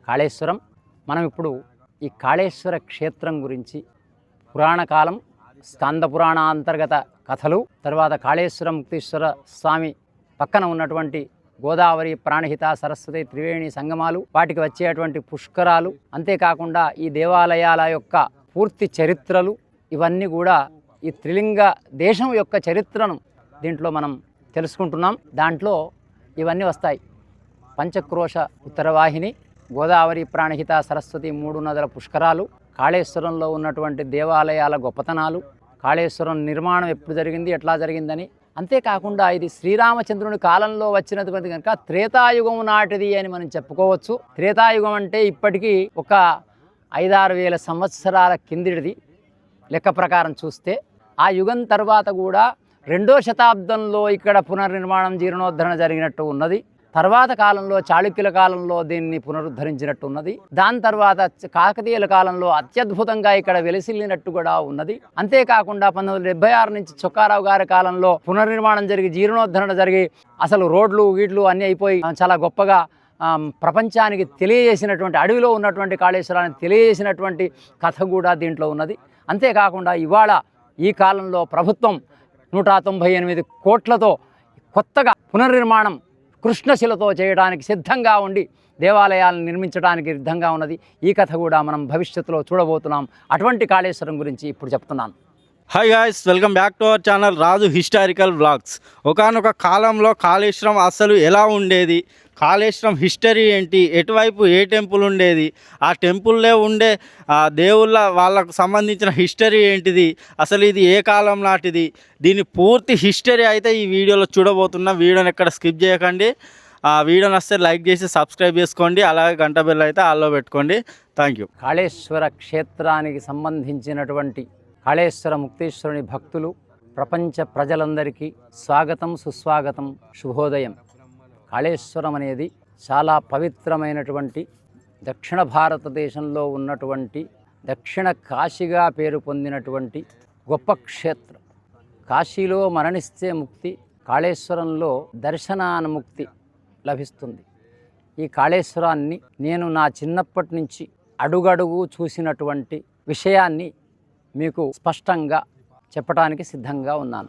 కాళేశ్వరం. మనం ఇప్పుడు ఈ కాళేశ్వర క్షేత్రం గురించి పురాణకాలం, స్కంద పురాణ అంతర్గత కథలు, తర్వాత కాళేశ్వర ముక్తేశ్వర స్వామి పక్కన ఉన్నటువంటి గోదావరి, ప్రాణహిత, సరస్వతి, త్రివేణి సంగమాలు, వాటికి వచ్చేటువంటి పుష్కరాలు, అంతేకాకుండా ఈ దేవాలయాల యొక్క పూర్తి చరిత్రలు, ఇవన్నీ కూడా ఈ త్రిలింగ దేశం యొక్క చరిత్రను దీంట్లో మనం తెలుసుకుంటున్నాం. దాంట్లో ఇవన్నీ వస్తాయి. పంచక్రోశ ఉత్తరవాహిని, గోదావరి, ప్రాణహిత, సరస్వతి, 3 నదుల పుష్కరాలు, కాళేశ్వరంలో ఉన్నటువంటి దేవాలయాల గొప్పతనాలు, కాళేశ్వరం నిర్మాణం ఎప్పుడు జరిగింది, ఎట్లా జరిగిందని, అంతేకాకుండా ఇది శ్రీరామచంద్రుని కాలంలో వచ్చినటువంటి కనుక త్రేతాయుగం నాటిది అని మనం చెప్పుకోవచ్చు. త్రేతాయుగం అంటే ఇప్పటికీ ఒక 5-6 వేల సంవత్సరాల కిందిటిది లెక్క ప్రకారం చూస్తే. ఆ యుగం తర్వాత కూడా 2వ శతాబ్దంలో ఇక్కడ పునర్నిర్మాణం, జీర్ణోద్ధరణ జరిగినట్టు ఉన్నది. తర్వాత కాలంలో చాళుక్యుల కాలంలో దీన్ని పునరుద్ధరించినట్టు ఉన్నది. దాని తర్వాత కాకతీయుల కాలంలో అత్యద్భుతంగా ఇక్కడ వెలిసిల్లినట్టు కూడా ఉన్నది. అంతేకాకుండా 1976 నుంచి చొక్కారావు గారి కాలంలో పునర్నిర్మాణం జరిగి, జీర్ణోద్ధరణ జరిగి, అసలు రోడ్లు గీట్లు అన్నీ అయిపోయి చాలా గొప్పగా ప్రపంచానికి తెలియజేసినటువంటి, అడవిలో ఉన్నటువంటి కాళేశ్వరాన్ని తెలియజేసినటువంటి కథ కూడా దీంట్లో ఉన్నది. అంతేకాకుండా ఇవాళ ఈ కాలంలో ప్రభుత్వం 198 కోట్లతో కొత్తగా పునర్నిర్మాణం కృష్ణశిలతో చేయడానికి సిద్ధంగా ఉండి దేవాలయాలను నిర్మించడానికి సిద్ధంగా ఉన్నది. ఈ కథ కూడా మనం భవిష్యత్తులో చూడబోతున్నాం. అటువంటి కాళేశ్వరం గురించి ఇప్పుడు చెప్తున్నాను. Hi guys, welcome back to our channel Raju historical vlogs. ఒకానొక కాలంలో కాళేశ్వరం అసలు ఎలా ఉండేది, కాళేశ్వరం హిస్టరీ ఏంటి, ఎటువైపు ఏ టెంపుల్ ఉండేది, ఆ టెంపుల్లో ఉండే దేవుళ్ళ వాళ్ళకు సంబంధించిన హిస్టరీ ఏంటిది, అసలు ఇది ఏ కాలం నాటిది, దీని పూర్తి హిస్టరీ అయితే ఈ వీడియోలో చూడబోతున్నా. వీడియోని ఎక్కడ స్కిప్ చేయకండి. వీడియో నచ్చితే లైక్ చేసి సబ్స్క్రైబ్ చేసుకోండి. అలాగే గంట బెల్ అయితే ఆల్లో పెట్టుకోండి. Thank you. కాళేశ్వర క్షేత్రానికి సంబంధించినటువంటి కాళేశ్వర ముక్తేశ్వరుని భక్తులు, ప్రపంచ ప్రజలందరికీ స్వాగతం, సుస్వాగతం, శుభోదయం. కాళేశ్వరం అనేది చాలా పవిత్రమైనటువంటి దక్షిణ భారతదేశంలో ఉన్నటువంటి దక్షిణ కాశీగా పేరు పొందినటువంటి గొప్ప క్షేత్రం. కాశీలో మరణిస్తే ముక్తి, కాళేశ్వరంలో దర్శనానుముక్తి లభిస్తుంది. ఈ కాళేశ్వరాన్ని నేను నా చిన్నప్పటి నుంచి అడుగడుగు చూసినటువంటి విషయాన్ని మీకు స్పష్టంగా చెప్పడానికి సిద్ధంగా ఉన్నాను.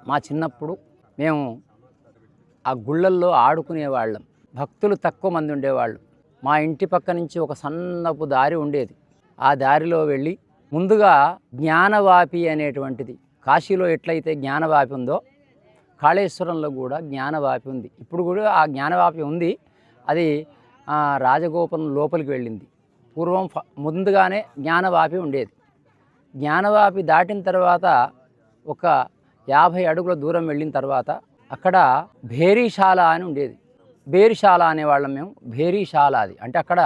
మా చిన్నప్పుడు మేము ఆ గుళ్ళల్లో ఆడుకునేవాళ్ళం. భక్తులు తక్కువ మంది ఉండేవాళ్ళు. మా ఇంటి పక్క నుంచి ఒక సన్నపు దారి ఉండేది. ఆ దారిలో వెళ్ళి ముందుగా జ్ఞానవాపి అనేటువంటిది, కాశీలో ఎట్లయితే జ్ఞానవాపి ఉందో కాళేశ్వరంలో కూడా జ్ఞానవాపి ఉంది. ఇప్పుడు కూడా ఆ జ్ఞానవాపి ఉంది. అది రాజగోపురం లోపలికి వెళ్ళింది. పూర్వం ముందుగానే జ్ఞానవాపి ఉండేది. జ్ఞానవాపి దాటిన తర్వాత ఒక 50 అడుగుల దూరం వెళ్ళిన తర్వాత అక్కడ భేరీశాల అని ఉండేది. భేరీశాల అనేవాళ్ళం మేము. భేరీశాల అది అంటే అక్కడ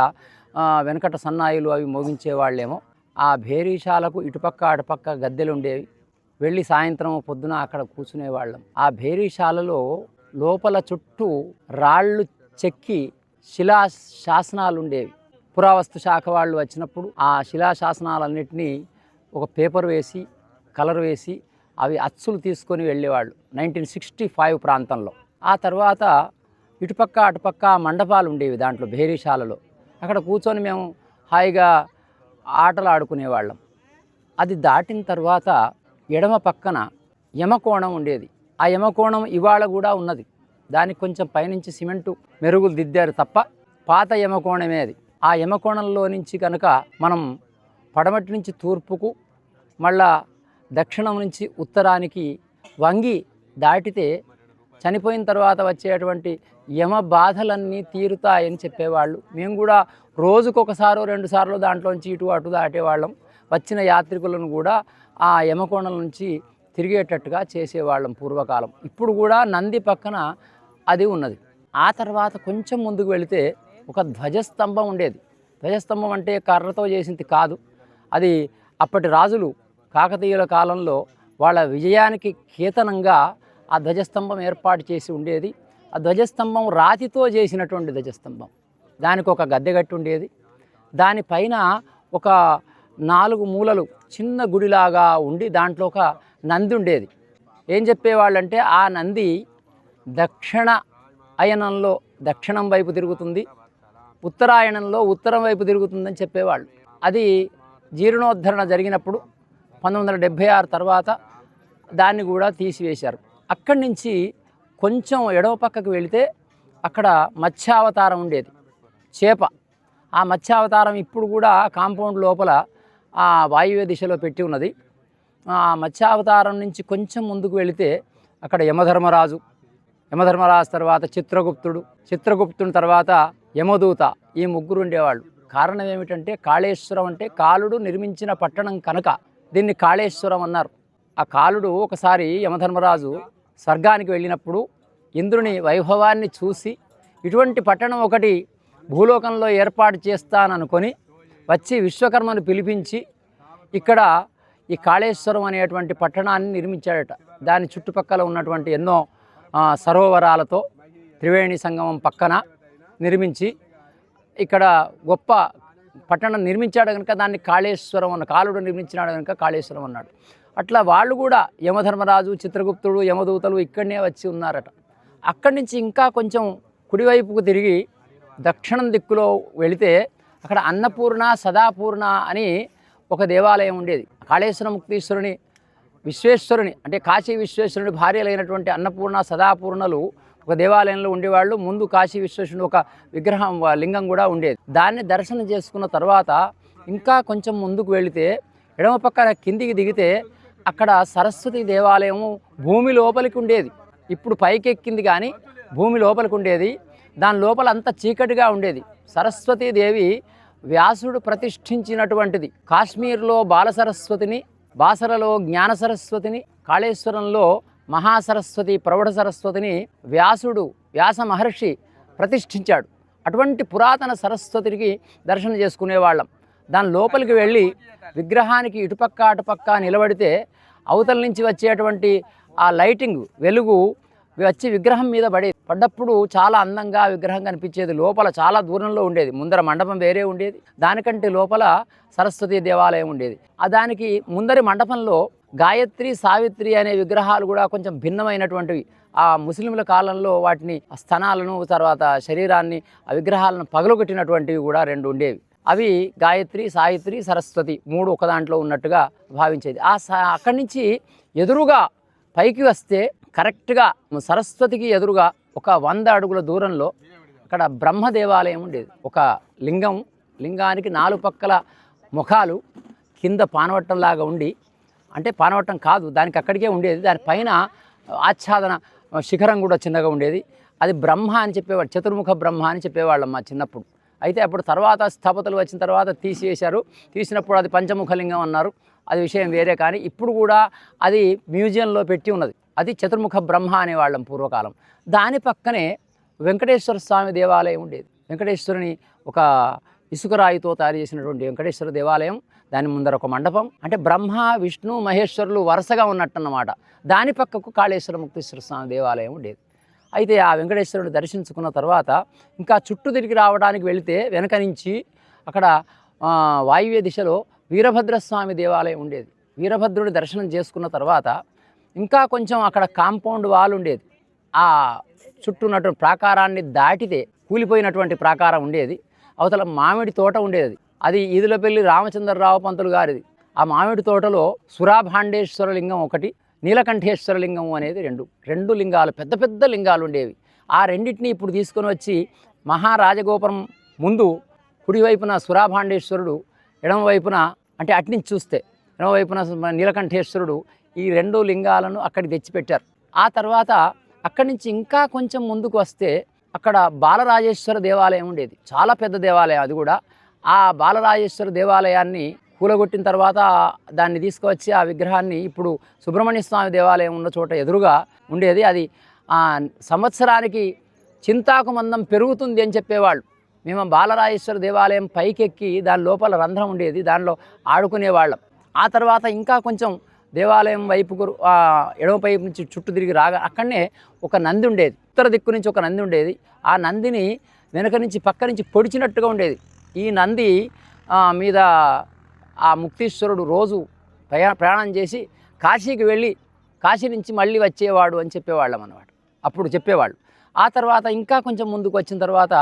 వెనకట సన్నాయిలు అవి మోగించేవాళ్ళేమో. ఆ భేరీశాలకు ఇటుపక్క అటుపక్క గద్దెలు ఉండేవి. వెళ్ళి సాయంత్రం పొద్దున అక్కడ కూర్చునేవాళ్ళం. ఆ భేరీశాలలో లోపల చుట్టూ రాళ్ళు చెక్కి శిలాశాసనాలు ఉండేవి. పురావస్తు శాఖ వాళ్ళు వచ్చినప్పుడు ఆ శిలాశాసనాలన్నింటినీ ఒక పేపర్ వేసి, కలర్ వేసి, అవి అచ్చులు తీసుకొని వెళ్ళేవాళ్ళు 1965 ప్రాంతంలో. ఆ తర్వాత ఇటుపక్క అటుపక్క మండపాలు ఉండేవి దాంట్లో భేరీశాలలో. అక్కడ కూర్చొని మేము హాయిగా ఆటలు ఆడుకునేవాళ్ళం. అది దాటిన తర్వాత ఎడమ పక్కన యమకోణం ఉండేది. ఆ యమకోణం ఇవాళ కూడా ఉన్నది. దానికి కొంచెం పైనుంచి సిమెంటు మెరుగులు దిద్దారు తప్ప పాత యమకోణమే అది. ఆ యమకోణంలో నుంచి కనుక మనం పడమటి నుంచి తూర్పుకు, మళ్ళా దక్షిణం నుంచి ఉత్తరానికి వంగి దాటితే చనిపోయిన తర్వాత వచ్చేటువంటి యమ బాధలన్నీ తీరుతాయని చెప్పేవాళ్ళు. మేము కూడా రోజుకొకసారో 2 సార్లు దాంట్లోంచి ఇటు అటు దాటేవాళ్ళం. వచ్చిన యాత్రికులను కూడా ఆ యమకోణం నుంచి తిరిగేటట్టుగా చేసేవాళ్ళం పూర్వకాలం. ఇప్పుడు కూడా నంది పక్కన అది ఉన్నది. ఆ తర్వాత కొంచెం ముందుకు వెళితే ఒక ధ్వజస్తంభం ఉండేది. ధ్వజస్తంభం అంటే కర్రతో చేసింది కాదు. అది అప్పటి రాజులు కాకతీయుల కాలంలో వాళ్ళ విజయానికి కేతనంగా ఆ ధ్వజస్తంభం ఏర్పాటు చేసి ఉండేది. ఆ ధ్వజస్తంభం రాతితో చేసినటువంటి ధ్వజస్తంభం. దానికి ఒక గద్దె గట్టి ఉండేది. దానిపైన ఒక 4 మూలలు చిన్న గుడిలాగా ఉండి దాంట్లో ఒక నంది ఉండేది. ఏం చెప్పేవాళ్ళంటే ఆ నంది దక్షిణ అయనంలో దక్షిణం వైపు తిరుగుతుంది, ఉత్తరాయణంలో ఉత్తరం వైపు తిరుగుతుందని చెప్పేవాళ్ళు. అది జీర్ణోద్ధరణ జరిగినప్పుడు 1976 తర్వాత దాన్ని కూడా తీసివేశారు. అక్కడి నుంచి కొంచెం ఎడవ పక్కకు వెళితే అక్కడ మత్స్యావతారం ఉండేది, చేప. ఆ మత్స్యావతారం ఇప్పుడు కూడా కాంపౌండ్ లోపల ఆ వాయువ్య దిశలో పెట్టి ఉన్నది. ఆ మత్స్యావతారం నుంచి కొంచెం ముందుకు వెళితే అక్కడ యమధర్మరాజు తర్వాత చిత్రగుప్తుని తర్వాత యమదూత, ఈ ముగ్గురు ఉండేవాళ్ళు. కారణం ఏమిటంటే కాళేశ్వరం అంటే కాలుడు నిర్మించిన పట్టణం కనుక దీన్ని కాళేశ్వరం అన్నారు. ఆ కాలుడు ఒకసారి యమధర్మరాజు స్వర్గానికి వెళ్ళినప్పుడు ఇంద్రుని వైభవాన్ని చూసి ఇటువంటి పట్టణం ఒకటి భూలోకంలో ఏర్పాటు చేస్తాననుకొని వచ్చి విశ్వకర్మను పిలిపించి ఇక్కడ ఈ కాళేశ్వరం అనేటువంటి పట్టణాన్ని నిర్మించాడట. దాని చుట్టుపక్కల ఉన్నటువంటి ఎన్నో సరోవరాలతో త్రివేణి సంగమం పక్కన నిర్మించి ఇక్కడ గొప్ప పట్టణం నిర్మించాడు కనుక దాన్ని కాళేశ్వరం అన్న, కాలుడు నిర్మించినాడు కనుక కాళేశ్వరం అన్నాడు. అట్లా వాళ్ళు కూడా యమధర్మరాజు, చిత్రగుప్తుడు, యమదూతలు ఇక్కడనే వచ్చి ఉన్నారట. అక్కడి నుంచి ఇంకా కొంచెం కుడివైపుకు తిరిగి దక్షిణం దిక్కులో వెళితే అక్కడ అన్నపూర్ణ సదాపూర్ణ అని ఒక దేవాలయం ఉండేది. కాళేశ్వర ముక్తీశ్వరుని, విశ్వేశ్వరుని అంటే కాశీ విశ్వేశ్వరుని భార్యలైనటువంటి అన్నపూర్ణ సదాపూర్ణలు ఒక దేవాలయంలో ఉండేవాళ్ళు. ముందు కాశీ విశ్వేశ్వరుని ఒక విగ్రహం, లింగం కూడా ఉండేది. దాన్ని దర్శనం చేసుకున్న తర్వాత ఇంకా కొంచెం ముందుకు వెళితే ఎడమ పక్కన కిందికి దిగితే అక్కడ సరస్వతి దేవాలయము భూమి లోపలికి ఉండేది. ఇప్పుడు పైకెక్కింది కానీ భూమి లోపలికి ఉండేది. దాని లోపల అంత చీకటిగా ఉండేది. సరస్వతీదేవి వ్యాసుడు ప్రతిష్ఠించినటువంటిది. కాశ్మీర్లో బాలసరస్వతిని, బాసరలో జ్ఞాన సరస్వతిని, కాళేశ్వరంలో మహాసరస్వతి, ప్రౌఢ సరస్వతిని వ్యాస మహర్షి ప్రతిష్ఠించాడు. అటువంటి పురాతన సరస్వతికి దర్శనం చేసుకునేవాళ్ళం. దాని లోపలికి వెళ్ళి విగ్రహానికి ఇటుపక్క అటుపక్క నిలబడితే అవతల నుంచి వచ్చేటువంటి ఆ లైటింగ్, వెలుగు వచ్చి విగ్రహం మీద పడ్డప్పుడు చాలా అందంగా విగ్రహం కనిపించేది. లోపల చాలా దూరంలో ఉండేది. ముందర మండపం వేరే ఉండేది, దానికంటే లోపల సరస్వతి దేవాలయం ఉండేది. దానికి ముందరి మండపంలో గాయత్రి, సావిత్రి అనే విగ్రహాలు కూడా కొంచెం భిన్నమైనటువంటివి. ఆ ముస్లింల కాలంలో వాటిని స్తనాలను, తర్వాత శరీరాన్ని, ఆ విగ్రహాలను పగలగొట్టినటువంటివి కూడా 2 ఉండేవి. అవి గాయత్రి, సావిత్రి, సరస్వతి 3 ఒక దాంట్లో ఉన్నట్టుగా భావించేది. అక్కడి నుంచి ఎదురుగా పైకి వస్తే కరెక్ట్గా సరస్వతికి ఎదురుగా ఒక 100 అడుగుల దూరంలో అక్కడ బ్రహ్మ దేవాలయం ఉండేది. ఒక లింగానికి 4 పక్కల ముఖాలు, కింద పానవట్టంలాగా ఉండి, అంటే పానవట్టం కాదు, దానికి అక్కడికే ఉండేది. దానిపైన ఆచ్ఛాదన శిఖరం కూడా చిన్నగా ఉండేది. అది బ్రహ్మ అని చెప్పేవాడు, చతుర్ముఖ బ్రహ్మ అని చెప్పేవాళ్ళం మా చిన్నప్పుడు. అయితే అప్పుడు తర్వాత స్థపతులు వచ్చిన తర్వాత తీసివేశారు. తీసినప్పుడు అది పంచముఖలింగం అన్నారు, అది విషయం వేరే. కానీ ఇప్పుడు కూడా అది మ్యూజియంలో పెట్టి ఉన్నది. అది చతుర్ముఖ బ్రహ్మ అనేవాళ్ళం పూర్వకాలం. దాని పక్కనే వెంకటేశ్వర స్వామి దేవాలయం ఉండేది. వెంకటేశ్వరుని ఒక ఇసుకరాయితో తయారు చేసినటువంటి వెంకటేశ్వర దేవాలయం, దాని ముందర ఒక మండపం. అంటే బ్రహ్మ, విష్ణు, మహేశ్వరులు వరుసగా ఉన్నట్టన్నమాట. దాని పక్కకు కాళేశ్వర ముక్తేశ్వర స్వామి దేవాలయం ఉండేది. అయితే ఆ వెంకటేశ్వరుని దర్శించుకున్న తర్వాత ఇంకా చుట్టూ తిరిగి రావడానికి వెళితే వెనక నుంచి అక్కడ వాయువ్య దిశలో వీరభద్రస్వామి దేవాలయం ఉండేది. వీరభద్రుడి దర్శనం చేసుకున్న తర్వాత ఇంకా కొంచెం అక్కడ కాంపౌండ్ వాల్ ఉండేది. ఆ చుట్టూ ఉన్నటువంటి ప్రాకారాన్ని దాటితే కూలిపోయినటువంటి ప్రాకారం ఉండేది. అవతల మామిడి తోట ఉండేది. అది ఈదులపల్లి రామచంద్రరావు పంతులు గారిది. ఆ మామిడి తోటలో సురాభాండేశ్వర లింగం ఒకటి, నీలకంఠేశ్వర లింగం అనేది 2 లింగాలు, పెద్ద పెద్ద లింగాలు ఉండేవి. ఆ రెండింటిని ఇప్పుడు తీసుకొని వచ్చి మహారాజగోపురం ముందు కుడివైపున సురాభాండేశ్వరుడు, ఎడమవైపున అంటే అట్నుంచి చూస్తే ఎడమవైపున నీలకంఠేశ్వరుడు, ఈ 2 లింగాలను అక్కడికి తెచ్చిపెట్టారు. ఆ తర్వాత అక్కడి నుంచి ఇంకా కొంచెం ముందుకు వస్తే అక్కడ బాలరాజేశ్వర దేవాలయం ఉండేది. చాలా పెద్ద దేవాలయం అది కూడా. ఆ బాలరాజేశ్వర దేవాలయాన్ని కూలగొట్టిన తర్వాత దాన్ని తీసుకువచ్చి ఆ విగ్రహాన్ని ఇప్పుడు సుబ్రహ్మణ్య స్వామి దేవాలయం ఉన్న చోట ఎదురుగా ఉండేది. అది సంవత్సరానికి చింతాకు మందం పెరుగుతుంది అని చెప్పేవాళ్ళు. మేము బాలరాజేశ్వర దేవాలయం పైకెక్కి దాని లోపల రంధ్రం ఉండేది, దానిలో ఆడుకునేవాళ్ళం. ఆ తర్వాత ఇంకా కొంచెం దేవాలయం వైపుకు ఎడమ వైపు నుంచి చుట్టూ తిరిగి రాగా అక్కడనే ఒక నంది ఉండేది. ఉత్తర దిక్కు నుంచి ఒక నంది ఉండేది. ఆ నందిని వెనక నుంచి పక్క నుంచి పొడిచినట్టుగా ఉండేది. ఈ నంది మీద ఆ ముక్తీశ్వరుడు రోజు ప్రయాణం చేసి కాశీకి వెళ్ళి కాశీ నుంచి మళ్ళీ వచ్చేవాడు అని చెప్పేవాళ్ళం అన్నమాట. అప్పుడు చెప్పేవాళ్ళు ఆ తర్వాత ఇంకా కొంచెం ముందుకు వచ్చిన తర్వాత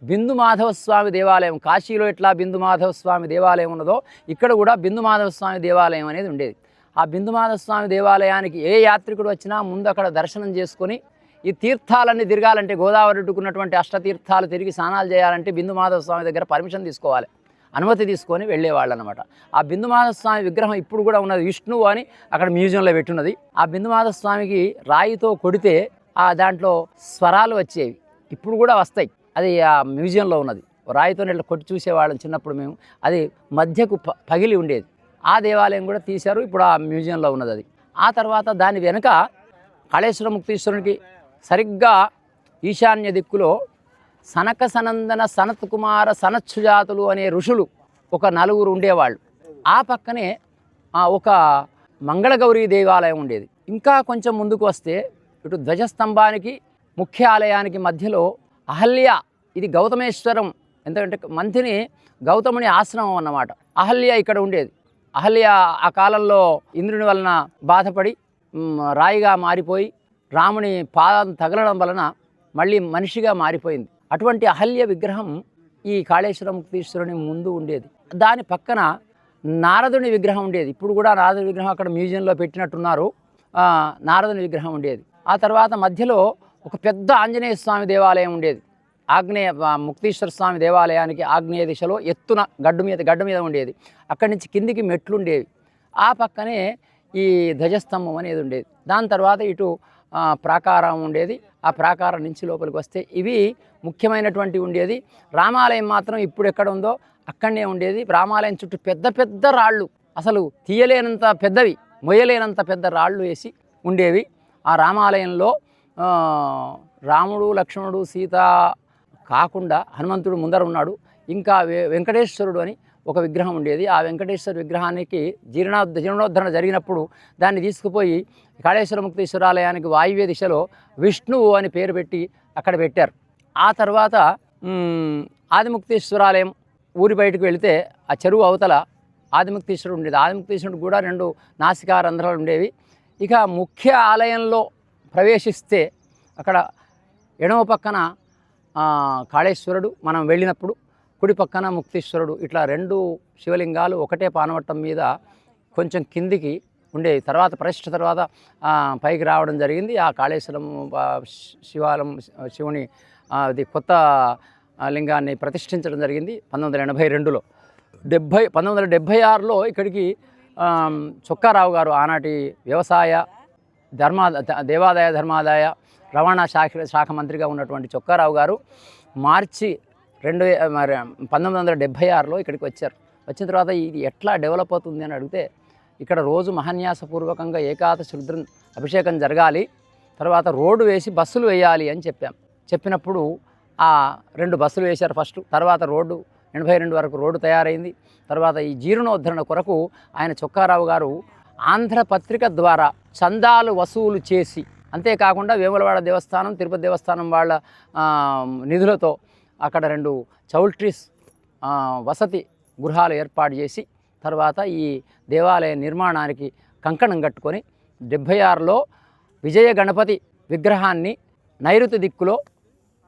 బిందు మాధవ స్వామి దేవాలయం, కాశీలో ఎట్లా బిందు మాధవ స్వామి దేవాలయం ఉన్నదో ఇక్కడ కూడా బిందు మాధవ స్వామి దేవాలయం అనేది ఉండేది. ఆ బిందు మాధవ స్వామి దేవాలయానికి ఏ యాత్రికుడు వచ్చినా ముందు అక్కడ దర్శనం చేసుకొని ఈ తీర్థాలన్నీ తిరగాలంటే, గోదావరి అడ్డుకున్నటువంటి అష్టతీర్థాలు తిరిగి స్నానాలు చేయాలంటే బిందు మాధవ స్వామి దగ్గర పర్మిషన్ తీసుకోవాలి, అనుమతి తీసుకొని వెళ్ళేవాళ్ళు అనమాట. ఆ బిందు మాధవ స్వామి విగ్రహం ఇప్పుడు కూడా ఉన్నది, విష్ణువు అని అక్కడ మ్యూజియంలో పెట్టున్నది. ఆ బిందు మాధవ స్వామికి రాయితో కొడితే ఆ దాంట్లో స్వరాలు వచ్చేవి, ఇప్పుడు కూడా వస్తాయి. అది ఆ మ్యూజియంలో ఉన్నది. రాయితో ఇట్లా కొట్టి చూసేవాళ్ళం చిన్నప్పుడు మేము. అది మధ్యకు పగిలి ఉండేది. ఆ దేవాలయం కూడా తీశారు, ఇప్పుడు ఆ మ్యూజియంలో ఉన్నది అది. ఆ తర్వాత దాని వెనుక కాళేశ్వర ముక్తీశ్వరునికి సరిగ్గా ఈశాన్య దిక్కులో సనక సనందన సనత్ కుమార సనత్సుజాతులు అనే ఋషులు ఒక 4 ఉండేవాళ్ళు. ఆ పక్కనే ఒక మంగళగౌరీ దేవాలయం ఉండేది. ఇంకా కొంచెం ముందుకు వస్తే ఇటు ధ్వజస్తంభానికి ముఖ్య ఆలయానికి మధ్యలో అహల్య, ఇది గౌతమేశ్వరం, ఎందుకంటే మంతిని గౌతముని ఆశ్రమం అన్నమాట. అహల్య ఇక్కడ ఉండేది. అహల్య ఆ కాలంలో ఇంద్రుని వలన బాధపడి రాయిగా మారిపోయి రాముని పాదం తగలడం వలన మళ్ళీ మనిషిగా మారిపోయింది. అటువంటి అహల్య విగ్రహం ఈ కాళేశ్వర ముక్తీశ్వరుని ముందు ఉండేది. దాని పక్కన నారదుని విగ్రహం ఉండేది. ఇప్పుడు కూడా నారదుని విగ్రహం అక్కడ మ్యూజియంలో పెట్టినట్టున్నారు. నారదుని విగ్రహం ఉండేది. ఆ తర్వాత మధ్యలో ఒక పెద్ద ఆంజనేయ స్వామి దేవాలయం ఉండేది. ముక్తీశ్వర స్వామి దేవాలయానికి ఆగ్నేయ దిశలో ఎత్తున గడ్డు మీద ఉండేది. అక్కడి నుంచి కిందికి మెట్లు ఉండేవి. ఆ పక్కనే ఈ ధ్వజస్తంభం అనేది ఉండేది. దాని తర్వాత ఇటు ప్రాకారం ఉండేది. ఆ ప్రాకారం నుంచి లోపలికి వస్తే ఇవి ముఖ్యమైనటువంటి ఉండేది. రామాలయం మాత్రం ఇప్పుడు ఎక్కడ ఉందో అక్కడనే ఉండేది. రామాలయం చుట్టూ పెద్ద పెద్ద రాళ్ళు, అసలు తీయలేనంత పెద్దవి, మొయ్యలేనంత పెద్ద రాళ్ళు వేసి ఉండేవి. ఆ రామాలయంలో రాముడు, లక్ష్మణుడు, సీత కాకుండా హనుమంతుడు ముందర ఉన్నాడు. ఇంకా వెంకటేశ్వరుడు అని ఒక విగ్రహం ఉండేది. ఆ వెంకటేశ్వర విగ్రహానికి జీర్ణోద్ధరణ జరిగినప్పుడు దాన్ని తీసుకుపోయి కాళేశ్వర ముక్తీశ్వరాలయానికి వాయువ్య దిశలో విష్ణువు అని పేరు పెట్టి అక్కడ పెట్టారు. ఆ తర్వాత ఆదిముక్తీశ్వరాలయం ఊరి బయటకు వెళితే ఆ చెరువు అవతల ఆదిముక్తీశ్వరుడు ఉండేది. ఆదిముక్తీశ్వరుడు కూడా 2 నాసికా రంధ్రాలు ఉండేవి. ఇక ముఖ్య ఆలయంలో ప్రవేశిస్తే అక్కడ ఎడమ పక్కన కాళేశ్వరుడు, మనం వెళ్ళినప్పుడు కుడి పక్కన ముక్తీశ్వరుడు, ఇట్లా 2 శివలింగాలు ఒకటే పానవట్టం మీద కొంచెం కిందికి ఉండేవి. తర్వాత ప్రతిష్ఠ తర్వాత పైకి రావడం జరిగింది. ఆ కాళేశ్వరం శివుని అది కొత్త లింగాన్ని ప్రతిష్ఠించడం జరిగింది 1982లో. 1976లో ఇక్కడికి చొక్కారావు గారు, ఆనాటి వ్యవసాయ దేవాదాయ ధర్మాదాయ రవాణా శాఖ మంత్రిగా ఉన్నటువంటి చొక్కారావు గారు మార్చి 1976లో ఇక్కడికి వచ్చారు. వచ్చిన తర్వాత ఇది ఎట్లా డెవలప్ అవుతుంది అని అడిగితే, ఇక్కడ రోజు మహాన్యాసపూర్వకంగా ఏకాదశి రుద్రం అభిషేకం జరగాలి, తర్వాత రోడ్డు వేసి బస్సులు వేయాలి అని చెప్పినప్పుడు ఆ 2 బస్సులు వేశారు ఫస్ట్. తర్వాత రోడ్డు 82 వరకు రోడ్డు తయారైంది. తర్వాత ఈ జీర్ణోద్ధరణ కొరకు ఆయన చొక్కారావు గారు ఆంధ్రపత్రిక ద్వారా చందాలు వసూలు చేసి, అంతేకాకుండా వేములవాడ దేవస్థానం, తిరుపతి దేవస్థానం వాళ్ళ నిధులతో అక్కడ 2 చౌల్ట్రీస్ వసతి గృహాలు ఏర్పాటు చేసి, తర్వాత ఈ దేవాలయ నిర్మాణానికి కంకణం కట్టుకొని 76లో విజయ గణపతి విగ్రహాన్ని నైరుతి దిక్కులో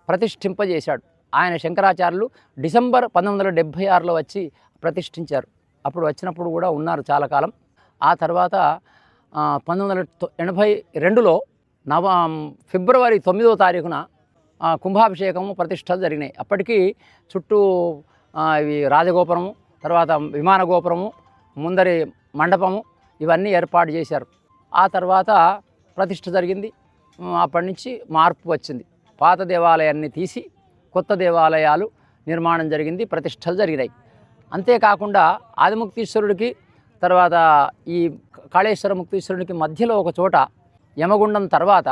ప్రతిష్ఠింపజేశాడు. ఆయన శంకరాచార్యులు డిసెంబర్ 1976లో వచ్చి ప్రతిష్ఠించారు. అప్పుడు వచ్చినప్పుడు కూడా ఉన్నారు చాలా కాలం. ఆ తర్వాత 1982లో ఫిబ్రవరి 9వ తారీఖున కుంభాభిషేకము ప్రతిష్టలు జరిగినాయి. అప్పటికి చుట్టూ ఇవి రాజగోపురము, తర్వాత విమాన గోపురము, ముందరి మండపము ఇవన్నీ ఏర్పాటు చేశారు. ఆ తర్వాత ప్రతిష్ఠ జరిగింది. అప్పటి నుంచి మార్పు వచ్చింది. పాత దేవాలయాన్ని తీసి కొత్త దేవాలయాలు నిర్మాణం జరిగింది, ప్రతిష్టలు జరిగినాయి. అంతేకాకుండా ఆదిముక్తీశ్వరుడికి తర్వాత ఈ కాళేశ్వర ముక్తీశ్వరుడికి మధ్యలో ఒక చోట యమగుండం తర్వాత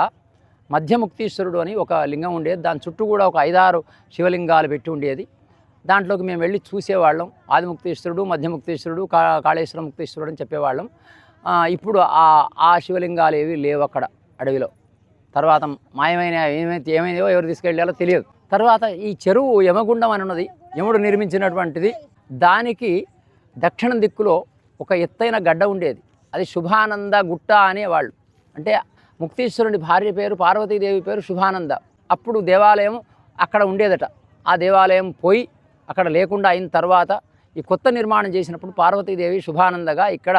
మధ్యముక్తీశ్వరుడు అని ఒక లింగం ఉండేది. దాని చుట్టూ కూడా ఒక 5-6 శివలింగాలు పెట్టి ఉండేది. దాంట్లోకి మేము వెళ్ళి చూసేవాళ్ళం. ఆదిముక్తీశ్వరుడు, మధ్యముక్తీశ్వరుడు, కాళేశ్వర ముక్తీశ్వరుడు అని చెప్పేవాళ్ళం. ఇప్పుడు ఆ శివలింగాలు ఏవి లేవు అక్కడ అడవిలో. తర్వాత ఏమైందో ఎవరు తీసుకెళ్ళాలో తెలియదు. తర్వాత ఈ చెరువు యమగుండం అని ఉన్నది, యముడు నిర్మించినటువంటిది. దానికి దక్షిణ దిక్కులో ఒక ఎత్తైన గడ్డ ఉండేది. అది శుభానంద గుట్ట అనేవాళ్ళు. అంటే ముక్తీశ్వరుని భార్య పేరు పార్వతీదేవి పేరు శుభానంద. అప్పుడు దేవాలయం అక్కడ ఉండేదట. ఆ దేవాలయం పోయి అక్కడ లేకుండా అయిన తర్వాత ఈ కొత్త నిర్మాణం చేసినప్పుడు పార్వతీదేవి శుభానందగా ఇక్కడ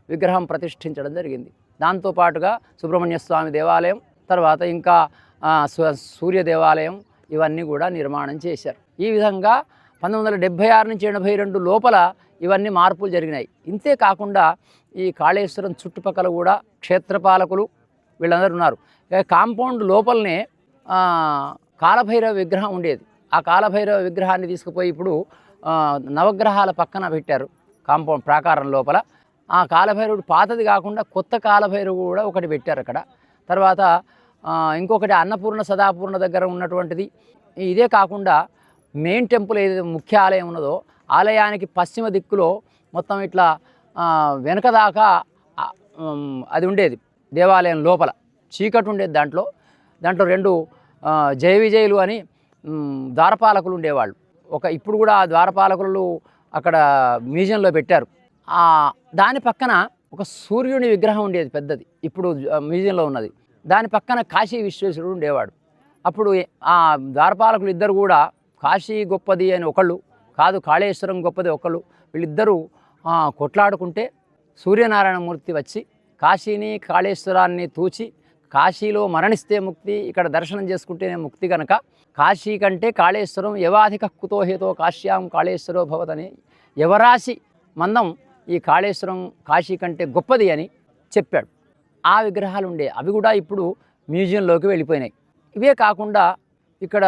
విగ్రహం ప్రతిష్ఠించడం జరిగింది. దాంతోపాటుగా సుబ్రహ్మణ్య స్వామి దేవాలయం, తర్వాత ఇంకా సూర్య దేవాలయం ఇవన్నీ కూడా నిర్మాణం చేశారు. ఈ విధంగా 1976 నుంచి 82 లోపల ఇవన్నీ మార్పులు జరిగినాయి. ఇంతే కాకుండా ఈ కాళేశ్వరం చుట్టుపక్కల కూడా క్షేత్రపాలకులు వీళ్ళందరూ ఉన్నారు. కాంపౌండ్ లోపలనే కాలభైరవ విగ్రహం ఉండేది. ఆ కాలభైరవ విగ్రహాన్ని తీసుకుపోయి ఇప్పుడు నవగ్రహాల పక్కన పెట్టారు కాంపౌండ్ ప్రాకారం లోపల. ఆ కాలభైరవుడు పాతది కాకుండా కొత్త కాలభైరవుడు కూడా ఒకటి పెట్టారు అక్కడ. తర్వాత ఇంకొకటి అన్నపూర్ణ సదాపూర్ణ దగ్గర ఉన్నటువంటిది. ఇదే కాకుండా మెయిన్ టెంపుల్ ఏదైతే ముఖ్య ఆలయం ఉన్నదో ఆలయానికి పశ్చిమ దిక్కులో మొత్తం ఇట్లా వెనక దాకా అది ఉండేది. దేవాలయం లోపల చీకటి ఉండేది. దాంట్లో 2 జయ విజయులు అని ద్వారపాలకులు ఉండేవాళ్ళు. ఇప్పుడు కూడా ఆ ద్వారపాలకులు అక్కడ మ్యూజియంలో పెట్టారు. దాని పక్కన ఒక సూర్యుని విగ్రహం ఉండేది పెద్దది, ఇప్పుడు మ్యూజియంలో ఉన్నది. దాని పక్కన కాశీ విశ్వేశ్వరుడు ఉండేవాడు. అప్పుడు ఆ ద్వారపాలకులు ఇద్దరు కూడా కాశీ గొప్పది అని ఒకళ్ళు, కాదు కాళేశ్వరం గొప్పది ఒకళ్ళు, వీళ్ళిద్దరూ కొట్లాడుకుంటే సూర్యనారాయణమూర్తి వచ్చి కాశీని కాళేశ్వరాన్ని తూచి కాశీలో మరణిస్తే ముక్తి, ఇక్కడ దర్శనం చేసుకుంటేనే ముక్తి కనుక కాశీ కంటే కాళేశ్వరం యవాధిక కుతోహేతో కాశ్యాం కాళేశ్వరో భవతని యవరాశి మందం ఈ కాళేశ్వరం కాశీ కంటే గొప్పది అని చెప్పాడు. ఆ విగ్రహాలు ఉండే అవి కూడా ఇప్పుడు మ్యూజియంలోకి వెళ్ళిపోయినాయి. ఇవే కాకుండా ఇక్కడ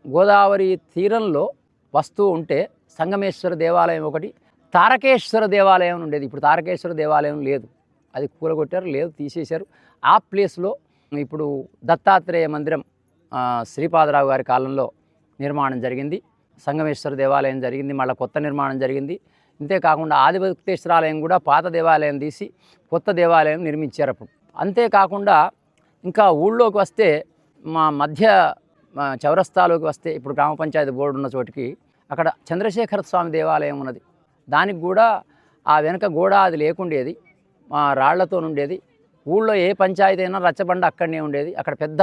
గోదావరి తీరంలో వస్తూ ఉంటే సంగమేశ్వర దేవాలయం ఒకటి, తారకేశ్వర దేవాలయం ఉండేది. ఇప్పుడు తారకేశ్వర దేవాలయం లేదు, అది కూలగొట్టారు, లేదు తీసేశారు. ఆ ప్లేస్లో ఇప్పుడు దత్తాత్రేయ మందిరం శ్రీపాదరావు గారి కాలంలో నిర్మాణం జరిగింది. సంగమేశ్వర దేవాలయం జరిగింది, మళ్ళీ కొత్త నిర్మాణం జరిగింది. అంతేకాకుండా ఆదిభక్తేశ్వరాలయం కూడా పాత దేవాలయం తీసి కొత్త దేవాలయం నిర్మించారు అప్పుడు. అంతేకాకుండా ఇంకా ఊళ్ళోకి వస్తే మా మధ్య చౌరస్తాలోకి వస్తే ఇప్పుడు గ్రామ పంచాయతీ బోర్డు ఉన్న చోటికి అక్కడ చంద్రశేఖర స్వామి దేవాలయం ఉన్నది. దానికి కూడా ఆ వెనక గోడ అది లేకుండేది, రాళ్లతో ఉండేది. ఊళ్ళో ఏ పంచాయతీ అయినా రచ్చబండ అక్కడనే ఉండేది. అక్కడ పెద్ద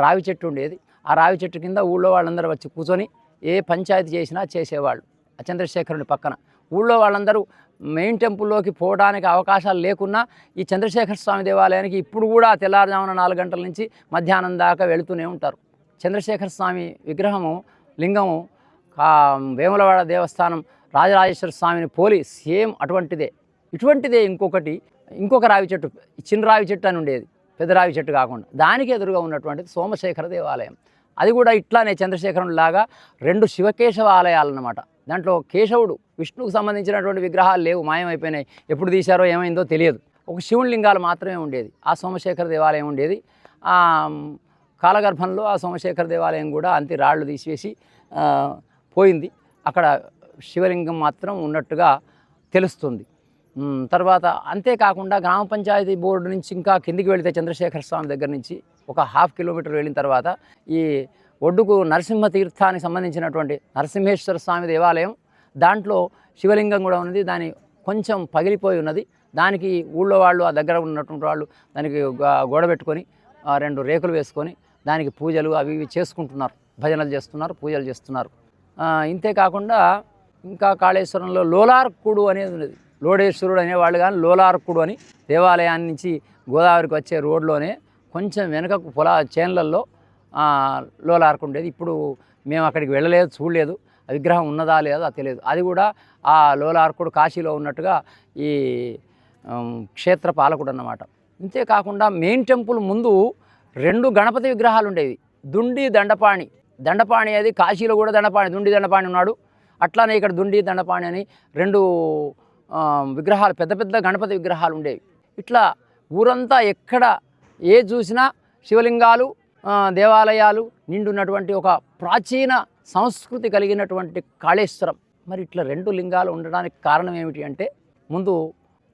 రావి చెట్టు ఉండేది. ఆ రావి చెట్టు కింద ఊళ్ళో వాళ్ళందరూ వచ్చి కూర్చొని ఏ పంచాయతీ చేసినా చేసేవాళ్ళు. ఆ చంద్రశేఖరుని పక్కన ఊళ్ళో వాళ్ళందరూ మెయిన్ టెంపుల్లోకి పోవడానికి అవకాశాలు లేకున్నా ఈ చంద్రశేఖర స్వామి దేవాలయానికి ఇప్పుడు కూడా తెల్లారుజామున 4 గంటల నుంచి మధ్యాహ్నం దాకా వెళుతూనే ఉంటారు. చంద్రశేఖర స్వామి విగ్రహము లింగము వేములవాడ దేవస్థానం రాజరాజేశ్వర స్వామిని పోలి సేమ్ అటువంటిదే. ఇటువంటిదే ఇంకొక రావి చెట్టు, చిన్న రావి చెట్టు అని ఉండేది, పెద్ద రావి చెట్టు కాకుండా. దానికి ఎదురుగా ఉన్నటువంటిది సోమశేఖర దేవాలయం. అది కూడా ఇట్లానే చంద్రశేఖరుని లాగా 2 శివకేశవ ఆలయాలు అన్నమాట. దాంట్లో కేశవుడు విష్ణువుకు సంబంధించినటువంటి విగ్రహాలు లేవు, మాయమైపోయినాయి. ఎప్పుడు తీశారో ఏమైందో తెలియదు. ఒక శివుని లింగాలు మాత్రమే ఉండేది. ఆ సోమశేఖర దేవాలయం ఉండేది. కాలగర్భంలో ఆ సోమశేఖర దేవాలయం కూడా అంతే రాళ్ళు తీసివేసి పోయింది. అక్కడ శివలింగం మాత్రం ఉన్నట్టుగా తెలుస్తుంది. తర్వాత అంతేకాకుండా గ్రామ పంచాయతీ బోర్డు నుంచి ఇంకా కిందికి వెళితే చంద్రశేఖర స్వామి దగ్గర నుంచి ఒక 1/2 కిలోమీటర్ వెళ్ళిన తర్వాత ఈ ఒడ్డుకు నరసింహ తీర్థానికి సంబంధించినటువంటి నరసింహేశ్వర స్వామి దేవాలయం, దాంట్లో శివలింగం కూడా ఉన్నది. దాని కొంచెం పగిలిపోయి ఉన్నది. దానికి ఊళ్ళో వాళ్ళు, ఆ దగ్గర ఉన్నటువంటి వాళ్ళు దానికి గోడ పెట్టుకొని 2 రేకులు వేసుకొని దానికి పూజలు అవి ఇవి చేసుకుంటున్నారు, భజనలు చేస్తున్నారు, పూజలు చేస్తున్నారు. ఇంతేకాకుండా ఇంకా కాళేశ్వరంలో లోలార్కుడు అనేది ఉన్నది. లోడేశ్వరుడు అనేవాళ్ళు కానీ లోలార్కుడు అని దేవాలయాన్ని నుంచి గోదావరికి వచ్చే రోడ్లోనే కొంచెం వెనుకకు చేన్లల్లో లోలార్కు ఉండేది. ఇప్పుడు మేము అక్కడికి వెళ్ళలేదు, చూడలేదు, ఆ విగ్రహం ఉన్నదా లేదా తెలియదు. అది కూడా ఆ లోలార్కుడు కాశీలో ఉన్నట్టుగా ఈ క్షేత్ర పాలకుడు అన్నమాట. ఇంతేకాకుండా మెయిన్ టెంపుల్ ముందు 2 గణపతి విగ్రహాలు ఉండేవి. దుండి దండపాణి. దండపాణి అది కాశీలో కూడా దుండి దండపాణి ఉన్నాడు. అట్లానే ఇక్కడ దుండి దండపాణి అని 2 విగ్రహాలు, పెద్ద పెద్ద గణపతి విగ్రహాలు ఉండేవి. ఇట్లా ఊరంతా ఎక్కడ చూసినా శివలింగాలు, దేవాలయాలు నిండున్నటువంటి ఒక ప్రాచీన సంస్కృతి కలిగినటువంటి కాళేశ్వరం. మరి ఇట్లా 2 లింగాలు ఉండడానికి కారణం ఏమిటి అంటే, ముందు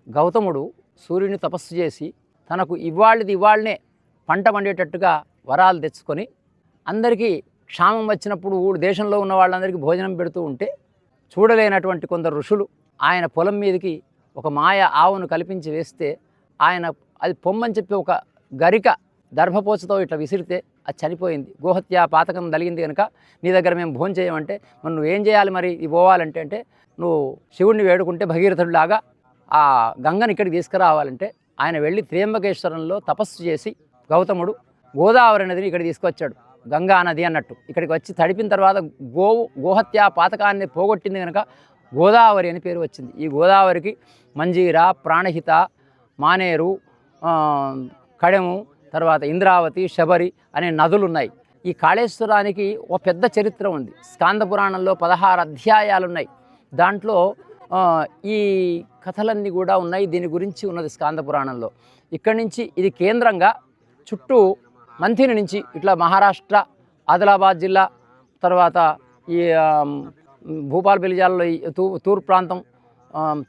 గౌతముడు సూర్యుని తపస్సు చేసి తనకు ఇవాళనే పంట పండేటట్టుగా వరాలు తెచ్చుకొని అందరికీ క్షామం వచ్చినప్పుడు దేశంలో ఉన్న వాళ్ళందరికీ భోజనం పెడుతూ ఉంటే చూడలేనటువంటి కొందరు ఋషులు ఆయన పొలం మీదకి ఒక మాయ ఆవును కల్పించి వేస్తే ఆయన అది పొమ్మని చెప్పి ఒక గరిక దర్భపోచతో ఇట్లా విసిరితే అది చనిపోయింది. గోహత్య పాతకం కలిగింది కనుక నీ దగ్గర మేము భోజనం చేయమంటే, మరి నువ్వేం చేయాలి మరి ఇది పోవాలంటే అంటే నువ్వు శివుడిని వేడుకుంటే భగీరథుడిలాగా ఆ గంగని ఇక్కడికి తీసుకురావాలంటే ఆయన వెళ్ళి త్ర్యంబకేశ్వరంలో తపస్సు చేసి గౌతముడు గోదావరి నదిని ఇక్కడికి తీసుకొచ్చాడు. గంగా నది అన్నట్టు ఇక్కడికి వచ్చి తడిపిన తర్వాత గోహత్య పాతకాన్ని పోగొట్టింది కనుక గోదావరి అని పేరు వచ్చింది. ఈ గోదావరికి మంజీర, ప్రాణహిత, మానేరు, కడెము, తర్వాత ఇంద్రావతి, శబరి అనే నదులు ఉన్నాయి. ఈ కాళేశ్వరానికి ఒక పెద్ద చరిత్ర ఉంది. స్కాంద పురాణంలో 16 అధ్యాయాలు ఉన్నాయి. దాంట్లో ఈ కథలన్నీ కూడా ఉన్నాయి. దీని గురించి ఉన్నది స్కాంద పురాణంలో. ఇక్కడి నుంచి ఇది కేంద్రంగా చుట్టూ మంథిని నుంచి ఇట్లా మహారాష్ట్ర, ఆదిలాబాద్ జిల్లా, తర్వాత ఈ భూపాలపల్లి జిల్లాలో తూర్పు ప్రాంతం,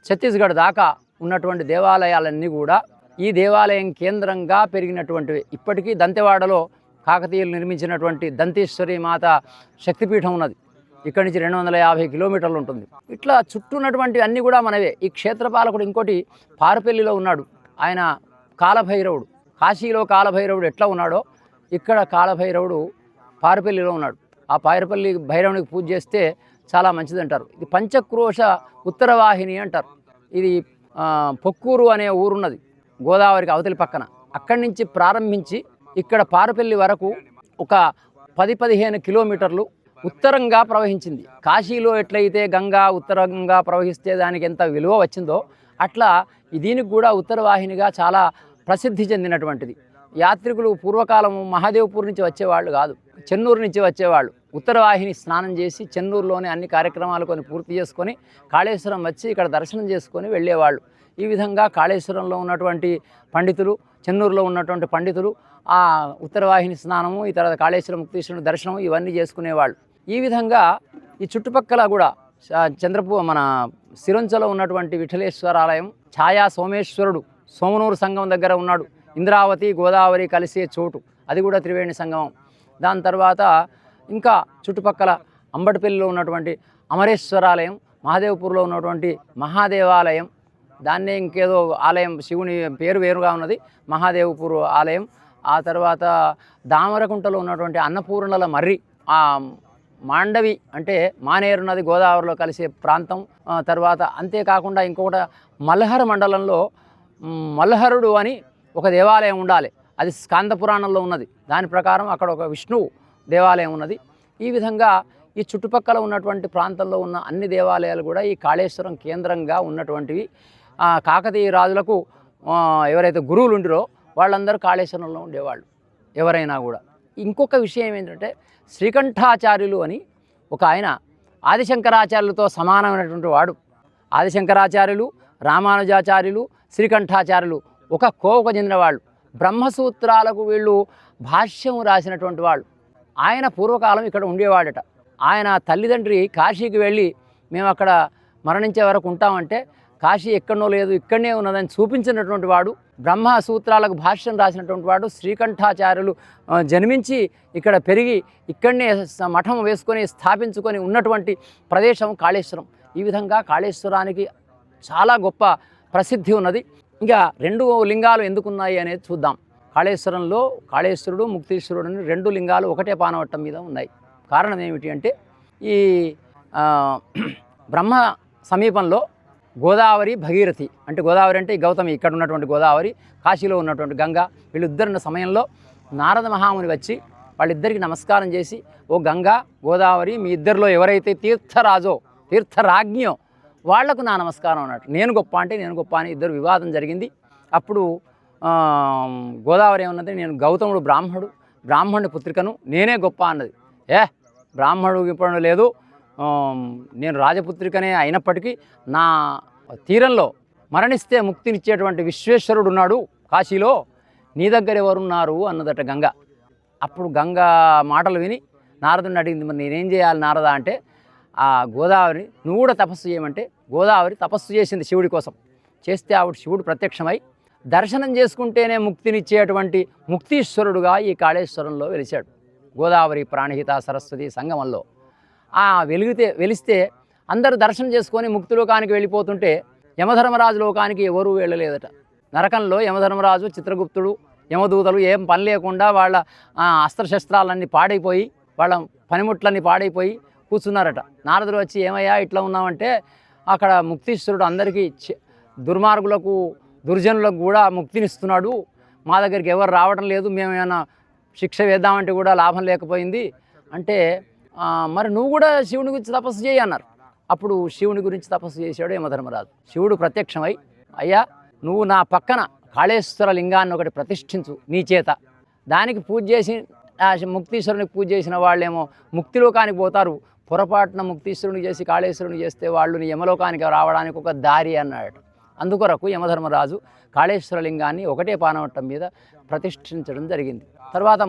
ఛత్తీస్గఢ్ దాకా ఉన్నటువంటి దేవాలయాలన్నీ కూడా ఈ దేవాలయం కేంద్రంగా పెరిగినటువంటివి. ఇప్పటికీ దంతెవాడలో కాకతీయులు నిర్మించినటువంటి దంతేశ్వరి మాత శక్తిపీఠం ఉన్నది. ఇక్కడి నుంచి 250 కిలోమీటర్లు ఉంటుంది. ఇట్లా చుట్టూ ఉన్నటువంటి అన్నీ కూడా మనవే. ఈ క్షేత్రపాలకుడు ఇంకోటి పారుపల్లిలో ఉన్నాడు. ఆయన కాలభైరవుడు. కాశీలో కాలభైరవుడు ఎట్లా ఉన్నాడో ఇక్కడ కాలభైరవుడు పారుపల్లిలో ఉన్నాడు. ఆ పారుపల్లి భైరవునికి పూజ చేస్తే చాలా మంచిది అంటారు. ఇది పంచక్రోశ ఉత్తరవాహిని అంటారు. ఇది పొక్కూరు అనే ఊరున్నది గోదావరికి అవతలి పక్కన. అక్కడి నుంచి ప్రారంభించి ఇక్కడ పారుపల్లి వరకు ఒక 10-15 కిలోమీటర్లు ఉత్తరంగా ప్రవహించింది. కాశీలో ఎట్లయితే గంగా ఉత్తరంగా ప్రవహిస్తే దానికి ఎంత విలువ వచ్చిందో అట్లా దీనికి కూడా ఉత్తరవాహినిగా చాలా ప్రసిద్ధి చెందినటువంటిది. యాత్రికులు పూర్వకాలం మహాదేవ్పూర్ నుంచి వచ్చేవాళ్ళు కాదు, చెన్నూరు నుంచి వచ్చేవాళ్ళు. ఉత్తరవాహిని స్నానం చేసి చెన్నూరులోనే అన్ని కార్యక్రమాలు కొన్ని పూర్తి చేసుకొని కాళేశ్వరం వచ్చి ఇక్కడ దర్శనం చేసుకొని వెళ్ళేవాళ్ళు. ఈ విధంగా కాళేశ్వరంలో ఉన్నటువంటి పండితులు, చెన్నూరులో ఉన్నటువంటి పండితులు ఆ ఉత్తరవాహిని స్నానము, ఈ తర్వాత కాళేశ్వరం ముక్తేశ్వరుని దర్శనం ఇవన్నీ చేసుకునేవాళ్ళు. ఈ విధంగా ఈ చుట్టుపక్కల కూడా మన సిరంచలో ఉన్నటువంటి విఠలేశ్వర ఆలయం, ఛాయా సోమేశ్వరుడు సోమనూరు సంగమం దగ్గర ఉన్నాడు. ఇంద్రావతి గోదావరి కలిసే చోటు, అది కూడా త్రివేణి సంగమం. దాని తర్వాత ఇంకా చుట్టుపక్కల అంబటిపల్లిలో ఉన్నటువంటి అమరేశ్వరాలయం, మహాదేవ్పూర్లో ఉన్నటువంటి మహాదేవాలయం, దాన్నే ఇంకేదో ఆలయం శివుని పేరు వేరుగా ఉన్నది, మహాదేవ్పూర్ ఆలయం. ఆ తర్వాత దామరకుంటలో ఉన్నటువంటి అన్నపూర్ణల మర్రి, ఆ మాండవి అంటే మానేరు నది గోదావరిలో కలిసే ప్రాంతం. తర్వాత అంతేకాకుండా ఇంకొకటి మల్హర్ మండలంలో మల్హరుడు అని ఒక దేవాలయం ఉండాలి, అది స్కాంద పురాణంలో ఉన్నది. దాని ప్రకారం అక్కడ ఒక విష్ణువు దేవాలయం ఉన్నది. ఈ విధంగా ఈ చుట్టుపక్కల ఉన్నటువంటి ప్రాంతంలో ఉన్న అన్ని దేవాలయాలు కూడా ఈ కాళేశ్వరం కేంద్రంగా ఉన్నటువంటివి. కాకతీయ రాజులకు ఎవరైతే గురువులు ఉండిరో వాళ్ళందరూ కాళేశ్వరంలో ఉండేవాళ్ళు ఎవరైనా కూడా. ఇంకొక విషయం ఏంటంటే శ్రీకంఠాచార్యులు అని ఒక ఆయన ఆదిశంకరాచార్యులతో సమానమైనటువంటి వాడు. ఆదిశంకరాచార్యులు, రామానుజాచార్యులు, శ్రీకంఠాచార్యులు ఒక కోవకు చెందిన వాళ్ళు. బ్రహ్మసూత్రాలకు వీళ్ళు భాష్యం రాసినటువంటి వాళ్ళు. ఆయన పూర్వకాలం ఇక్కడ ఉండేవాడట. ఆయన తల్లిదండ్రి కాశీకి వెళ్ళి మేము అక్కడ మరణించే వరకు ఉంటామంటే కాశీ ఎక్కడనో లేదు ఇక్కడనే ఉన్నదని చూపించినటువంటి వాడు. బ్రహ్మసూత్రాలకు భాష్యం రాసినటువంటి వాడు. శ్రీకంఠాచార్యులు జన్మించి ఇక్కడ పెరిగి ఇక్కడనే మఠం వేసుకొని స్థాపించుకొని ఉన్నటువంటి ప్రదేశం కాళేశ్వరం. ఈ విధంగా కాళేశ్వరానికి చాలా గొప్ప ప్రసిద్ధి ఉన్నది. ఇంకా 2 లింగాలు ఎందుకున్నాయి అనేది చూద్దాం. కాళేశ్వరంలో కాళేశ్వరుడు, ముక్తేశ్వరుడు అని 2 లింగాలు ఒకటే పానవట్టం మీద ఉన్నాయి. కారణం ఏమిటి అంటే ఈ బ్రహ్మ సమీపంలో గోదావరి, భగీరథి అంటే గోదావరి అంటే గౌతమి, ఇక్కడ ఉన్నటువంటి గోదావరి, కాశీలో ఉన్నటువంటి గంగా, వీళ్ళిద్దరున్న సమయంలో నారద మహాముని వచ్చి వాళ్ళిద్దరికి నమస్కారం చేసి, ఓ గంగా గోదావరి, మీ ఇద్దరిలో ఎవరైతే తీర్థరాజో తీర్థరాజ్ఞో వాళ్లకు నా నమస్కారం అన్నట్టు. నేను గొప్ప అంటే నేను గొప్ప అని ఇద్దరు వివాదం జరిగింది. అప్పుడు గోదావరి ఏమన్నది, నేను గౌతముడు బ్రాహ్మణుడి పుత్రికను, నేనే గొప్ప అన్నది. బ్రాహ్మణుడు ఇప్పుడు లేదు, నేను రాజపుత్రికనే అయినప్పటికీ నా తీరంలో మరణిస్తే ముక్తినిచ్చేటువంటి విశ్వేశ్వరుడు ఉన్నాడు కాశీలో, నీ దగ్గర ఎవరున్నారు అన్నదట గంగ. అప్పుడు గంగ మాటలు విని నారదుని అడిగింది, మరి నేనేం చేయాలి నారద అంటే, ఆ గోదావరి నువ్వు కూడా తపస్సు చేయమంటే గోదావరి తపస్సు చేసింది శివుడి కోసం. చేస్తే ఆవిడ శివుడు ప్రత్యక్షమై దర్శనం చేసుకుంటేనే ముక్తినిచ్చేటువంటి ముక్తీశ్వరుడుగా ఈ కాళేశ్వరంలో వెలిశాడు. గోదావరి ప్రాణహిత సరస్వతి సంగమంలో వెలిస్తే అందరూ దర్శనం చేసుకొని ముక్తిలోకానికి వెళ్ళిపోతుంటే యమధర్మరాజు లోకానికి ఎవరూ వెళ్ళలేదట. నరకంలో యమధర్మరాజు, చిత్రగుప్తుడు యమదూతలు ఏం పని లేకుండా వాళ్ళ అస్త్రశస్త్రాలన్నీ పాడైపోయి వాళ్ళ పనిముట్లన్నీ పాడైపోయి కూర్చున్నారట. నారదుడు వచ్చి ఏమయ్యా ఇట్లా ఉన్నామంటే అక్కడ ముక్తీశ్వరుడు అందరికీ దుర్మార్గులకు దుర్జనులకు కూడా ముక్తినిస్తున్నాడు, మా దగ్గరికి ఎవరు రావడం లేదు, మేము ఏమైనా శిక్ష వేద్దామంటే కూడా లాభం లేకపోయింది అంటే మరి నువ్వు కూడా శివుని గురించి తపస్సు చేయి అన్నారు. అప్పుడు శివుని గురించి తపస్సు చేశాడు యమధర్మరాజు. శివుడు ప్రత్యక్షమై అయ్యా నువ్వు నా పక్కన కాళేశ్వర లింగాన్ని ఒకటి ప్రతిష్ఠించు నీ చేత, దానికి పూజ చేసి ముక్తీశ్వరునికి పూజ చేసిన వాళ్ళేమో ముక్తిలోకానికి పోతారు, పొరపాటున ముక్తీశ్వరుని చేసి కాళేశ్వరుని చేస్తే వాళ్ళు యమలోకానికి రావడానికి ఒక దారి అన్నాడు. అందుకొరకు యమధర్మరాజు కాళేశ్వర లింగాన్ని ఒకటే పానవట్టం మీద ప్రతిష్ఠించడం జరిగింది. తర్వాత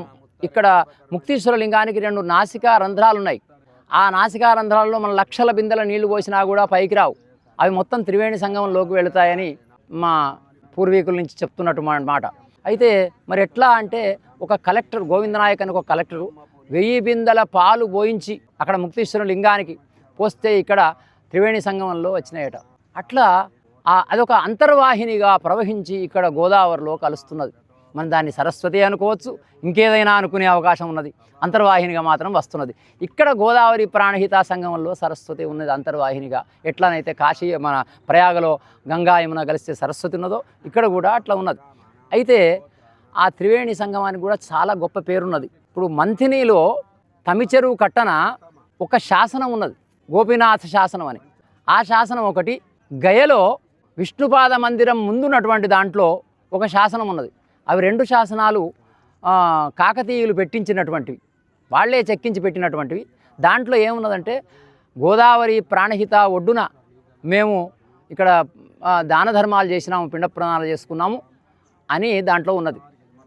ఇక్కడ ముక్తీశ్వర లింగానికి 2 నాసికా రంధ్రాలు ఉన్నాయి. ఆ నాసికా రంధ్రాల్లో మన లక్షల బిందెల నీళ్లు పోసినా కూడా పైకి రావు, అవి మొత్తం త్రివేణి సంగమంలోకి వెళుతాయని మా పూర్వీకుల నుంచి చెప్తున్నట్టు మాట. అయితే మరి ఎట్లా అంటే ఒక కలెక్టర్ గోవిందనాయక్ అని ఒక కలెక్టరు 1000 బిందెల పాలు పోయించి అక్కడ ముక్తీశ్వర లింగానికి పోస్తే ఇక్కడ త్రివేణి సంగమంలో వచ్చినాయట. అట్లా అదొక అంతర్వాహినిగా ప్రవహించి ఇక్కడ గోదావరిలో కలుస్తున్నది. మనం దాన్ని సరస్వతి అనుకోవచ్చు, ఇంకేదైనా అనుకునే అవకాశం ఉన్నది, అంతర్వాహినిగా మాత్రం వస్తున్నది. ఇక్కడ గోదావరి ప్రాణహిత సంగమంలో సరస్వతి ఉన్నది అంతర్వాహినిగా. ఎట్లానైతే కాశీ మన ప్రయాగలో గంగా యమున కలిస్తే సరస్వతి ఉన్నదో ఇక్కడ కూడా అట్లా ఉన్నది. అయితే ఆ త్రివేణి సంగమానికి కూడా చాలా గొప్ప పేరున్నది. ఇప్పుడు మంథినిలో తమిచెరువు కట్టన ఒక శాసనం ఉన్నది, గోపీనాథ శాసనం అని. ఆ శాసనం ఒకటి, గయలో విష్ణుపాద మందిరం ముందున్నటువంటి దాంట్లో ఒక శాసనం ఉన్నది. అవి 2 శాసనాలు కాకతీయులు పెట్టించినటువంటివి, వాళ్లే చెక్కించి పెట్టినటువంటివి. దాంట్లో ఏమున్నదంటే గోదావరి ప్రాణహిత ఒడ్డున మేము ఇక్కడ దాన ధర్మాలు చేసినాము, పిండ ప్రదానాలు చేసుకున్నాము అని దాంట్లో ఉన్నది.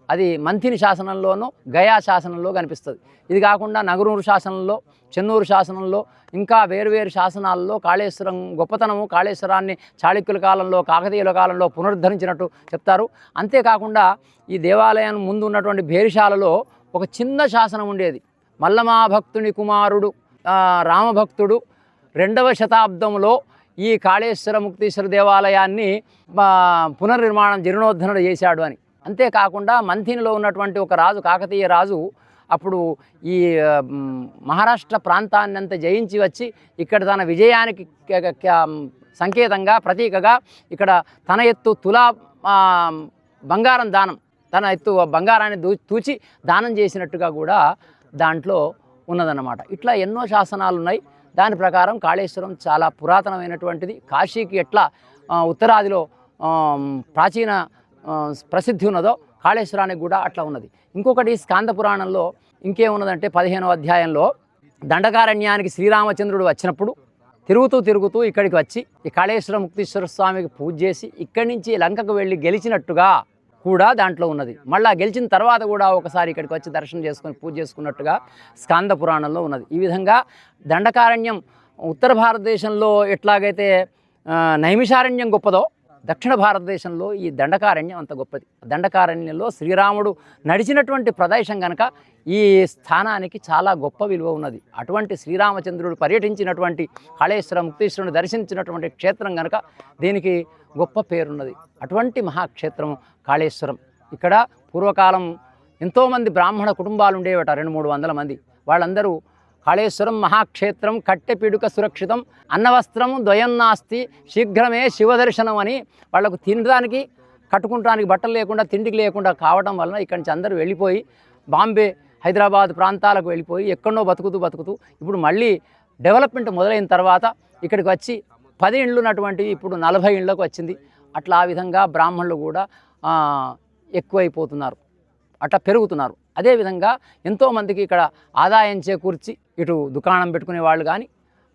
అది మంథిని శాసనంలోనూ గయా శాసనంలో కనిపిస్తుంది. ఇది కాకుండా నగరూరు శాసనంలో, చెన్నూరు శాసనంలో, ఇంకా వేరువేరు శాసనాల్లో కాళేశ్వరం గొప్పతనము, కాళేశ్వరాన్ని చాళుక్యుల కాలంలో కాకతీయుల కాలంలో పునరుద్ధరించినట్టు చెప్తారు. అంతేకాకుండా ఈ దేవాలయం ముందు ఉన్నటువంటి భేరిశాలలో ఒక చిన్న శాసనం ఉండేది. మల్లమాభక్తుని కుమారుడు రామభక్తుడు 2వ శతాబ్దంలో ఈ కాళేశ్వర ముక్తీశ్వర దేవాలయాన్ని పునర్నిర్మాణం జీర్ణోద్ధరణ చేశాడు అని. అంతేకాకుండా మంథినిలో ఉన్నటువంటి ఒక రాజు, కాకతీయ రాజు, అప్పుడు ఈ మహారాష్ట్ర ప్రాంతాన్ని అంతా జయించి వచ్చి ఇక్కడ తన విజయానికి సంకేతంగా ప్రతీకగా ఇక్కడ తన ఎత్తు తులా బంగారం దానం, తన ఎత్తు బంగారాన్ని తూచి దానం చేసినట్టుగా కూడా దాంట్లో ఉన్నదన్నమాట. ఇట్లా ఎన్నో శాసనాలు ఉన్నాయి. దాని ప్రకారం కాళేశ్వరం చాలా పురాతనమైనటువంటిది. కాశీకి ఎట్లా ఉత్తరాదిలో ప్రాచీన ప్రసిద్ధి ఉన్నదో కాళేశ్వరానికి కూడా అట్లా ఉన్నది. ఇంకొకటి స్కాంద పురాణంలో ఇంకేమున్నదంటే 15వ అధ్యాయంలో దండకారణ్యానికి శ్రీరామచంద్రుడు వచ్చినప్పుడు తిరుగుతూ ఇక్కడికి వచ్చి ఈ కాళేశ్వర ముక్తీశ్వర స్వామికి పూజ చేసి ఇక్కడి నుంచి లంకకు వెళ్ళి గెలిచినట్టుగా కూడా దాంట్లో ఉన్నది. మళ్ళీ గెలిచిన తర్వాత కూడా ఒకసారి ఇక్కడికి వచ్చి దర్శనం చేసుకొని పూజ చేసుకున్నట్టుగా స్కాంద పురాణంలో ఉన్నది. ఈ విధంగా దండకారణ్యం ఉత్తర భారతదేశంలో ఎట్లాగైతే నైమిషారణ్యం గొప్పదో దక్షిణ భారతదేశంలో ఈ దండకారణ్యం అంత గొప్పది. దండకారణ్యంలో శ్రీరాముడు నడిచినటువంటి ప్రదేశం కనుక ఈ స్థానానికి చాలా గొప్ప విలువ ఉన్నది. అటువంటి శ్రీరామచంద్రుడు పర్యటించినటువంటి కాళేశ్వర ముక్తీశ్వరుని దర్శించినటువంటి క్షేత్రం కనుక దీనికి గొప్ప పేరున్నది. అటువంటి మహాక్షేత్రం కాళేశ్వరం. ఇక్కడ పూర్వకాలం ఎంతోమంది బ్రాహ్మణ కుటుంబాలు ఉండేవట, 200-300 మంది. వాళ్ళందరూ కాళేశ్వరం మహాక్షేత్రం కట్టెపిడుక సురక్షితం అన్నవస్త్రం ద్వయం నాస్తి శీఘ్రమే శివదర్శనం అని వాళ్లకు తినడానికి కట్టుకుంటానికి బట్టలు లేకుండా తిండికి లేకుండా కావడం వలన ఇక్కడి నుంచి అందరూ వెళ్ళిపోయి బాంబే హైదరాబాద్ ప్రాంతాలకు వెళ్ళిపోయి ఎక్కడో బతుకుతూ ఇప్పుడు మళ్ళీ డెవలప్మెంట్ మొదలైన తర్వాత ఇక్కడికి వచ్చి 10 ఇండ్లు ఉన్నటువంటి ఇప్పుడు 40 ఇండ్లకు వచ్చింది. అట్లా ఆ విధంగా బ్రాహ్మణులు కూడా ఎక్కువైపోతున్నారు, అట్లా పెరుగుతున్నారు. అదేవిధంగా ఎంతోమందికి ఇక్కడ ఆదాయం చేకూర్చి ఇటు దుకాణం పెట్టుకునే వాళ్ళు కానీ,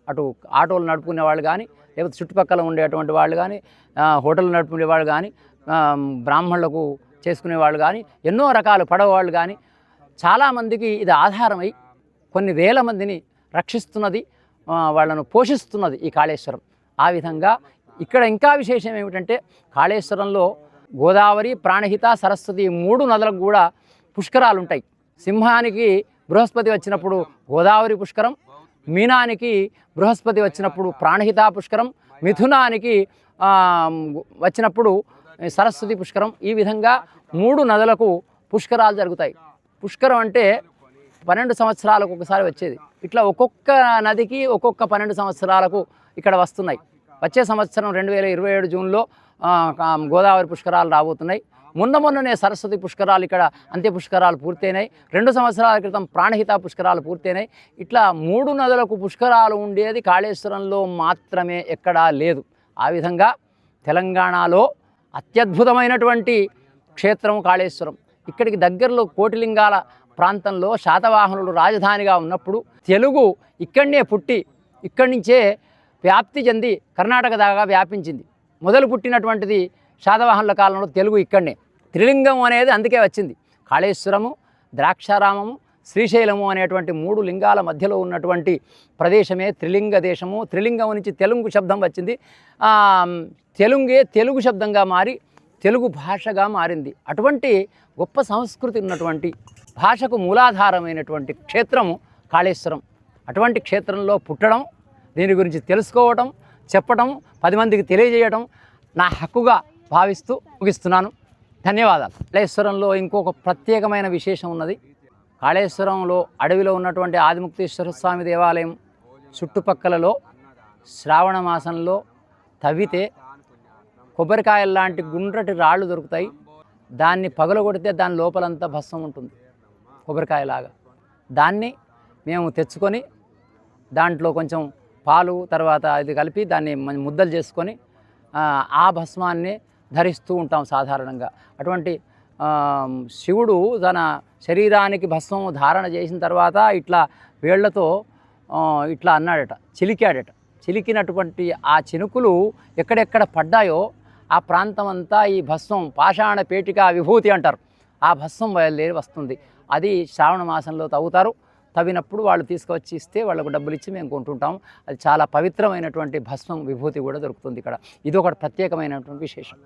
అటు ఆటోలు నడుపుకునే వాళ్ళు కానీ, లేకపోతే చుట్టుపక్కల ఉండేటువంటి వాళ్ళు కానీ, హోటల్ నడుపుకునే వాళ్ళు కానీ, బ్రాహ్మణులకు చేసుకునే వాళ్ళు కానీ, ఎన్నో రకాల పడవవాళ్ళు కానీ చాలామందికి ఇది ఆధారమై కొన్ని వేల మందిని రక్షిస్తున్నది, వాళ్ళను పోషిస్తున్నది ఈ కాళేశ్వరం. ఆ విధంగా ఇక్కడ ఇంకా విశేషం ఏమిటంటే కాళేశ్వరంలో గోదావరి, ప్రాణహిత, సరస్వతి 3 నదులకు కూడా పుష్కరాలు ఉంటాయి. సింహానికి బృహస్పతి వచ్చినప్పుడు గోదావరి పుష్కరం, మీనానికి బృహస్పతి వచ్చినప్పుడు ప్రాణహిత పుష్కరం, మిథునానికి వచ్చినప్పుడు సరస్వతి పుష్కరం, ఈ విధంగా 3 నదులకు పుష్కరాలు జరుగుతాయి. పుష్కరం అంటే 12 సంవత్సరాలకు ఒకసారి వచ్చేది. ఇట్లా ఒక్కొక్క నదికి ఒక్కొక్క 12 సంవత్సరాలకు ఇక్కడ వస్తున్నాయి. వచ్చే సంవత్సరం 2027 జూన్లో గోదావరి పుష్కరాలు రాబోతున్నాయి. మొన్ననే సరస్వతి పుష్కరాలు ఇక్కడ అంత్య పుష్కరాలు పూర్తయినాయి. 2 సంవత్సరాల క్రితం ప్రాణహిత పుష్కరాలు పూర్తయినాయి. ఇట్లా 3 నదులకు పుష్కరాలు ఉండేది కాళేశ్వరంలో మాత్రమే, ఎక్కడా లేదు. ఆ విధంగా తెలంగాణలో అత్యద్భుతమైనటువంటి క్షేత్రం కాళేశ్వరం. ఇక్కడికి దగ్గరలో కోటిలింగాల ప్రాంతంలో శాతవాహనులు రాజధానిగా ఉన్నప్పుడు తెలుగు ఇక్కడనే పుట్టి ఇక్కడి నుంచే వ్యాప్తి చెంది కర్ణాటక దాకా వ్యాపించింది. మొదలు పుట్టినటువంటిది శాతవాహనుల కాలంలో తెలుగు ఇక్కడనే. త్రిలింగం అనేది అందుకే వచ్చింది. కాళేశ్వరము, ద్రాక్షారామము, శ్రీశైలము అనేటువంటి 3 లింగాల మధ్యలో ఉన్నటువంటి ప్రదేశమే త్రిలింగ దేశము. త్రిలింగం నుంచి తెలుగు శబ్దం వచ్చింది. తెలుగే తెలుగు శబ్దంగా మారి తెలుగు భాషగా మారింది. అటువంటి గొప్ప సంస్కృతి ఉన్నటువంటి భాషకు మూలాధారమైనటువంటి క్షేత్రము కాళేశ్వరం. అటువంటి క్షేత్రంలో పుట్టడం, దీని గురించి తెలుసుకోవటం, చెప్పటం, 10 మందికి తెలియజేయటం నా హక్కుగా భావిస్తూ ముగిస్తున్నాను. ధన్యవాదాలు. కాళేశ్వరంలో ఇంకొక ప్రత్యేకమైన విశేషం ఉన్నది. కాళేశ్వరంలో అడవిలో ఉన్నటువంటి ఆదిముక్తేశ్వర స్వామి దేవాలయం చుట్టుపక్కలలో శ్రావణ మాసంలో తవ్వితే కొబ్బరికాయల్లాంటి గుండ్రటి రాళ్ళు దొరుకుతాయి. దాన్ని పగలగొడితే దాని లోపలంతా భస్మం ఉంటుంది, కొబ్బరికాయలాగా. దాన్ని మేము తెచ్చుకొని దాంట్లో కొంచెం పాలు తర్వాత ఇది కలిపి దాన్ని ముద్దలు చేసుకొని ఆ భస్మాన్ని ధరిస్తూ ఉంటాం సాధారణంగా. అటువంటి శివుడు తన శరీరానికి భస్మం ధారణ చేసిన తర్వాత ఇట్లా వేళ్లతో ఇట్లా అన్నాడట, చిలికాడట. చిలికినటువంటి ఆ చినుకులు ఎక్కడెక్కడ పడ్డాయో ఆ ప్రాంతం అంతా ఈ భస్మం, పాషాణ పేటిక విభూతి అంటారు, ఆ భస్మం బయలుదేరి వస్తుంది. అది శ్రావణ మాసంలో తవ్వుతారు. తవ్వినప్పుడు వాళ్ళు తీసుకువచ్చి ఇస్తే వాళ్ళకు డబ్బులు ఇచ్చి మేము కొంటుంటాం. అది చాలా పవిత్రమైనటువంటి భస్మం విభూతి కూడా దొరుకుతుంది ఇక్కడ. ఇది ఒక ప్రత్యేకమైనటువంటి విశేషం.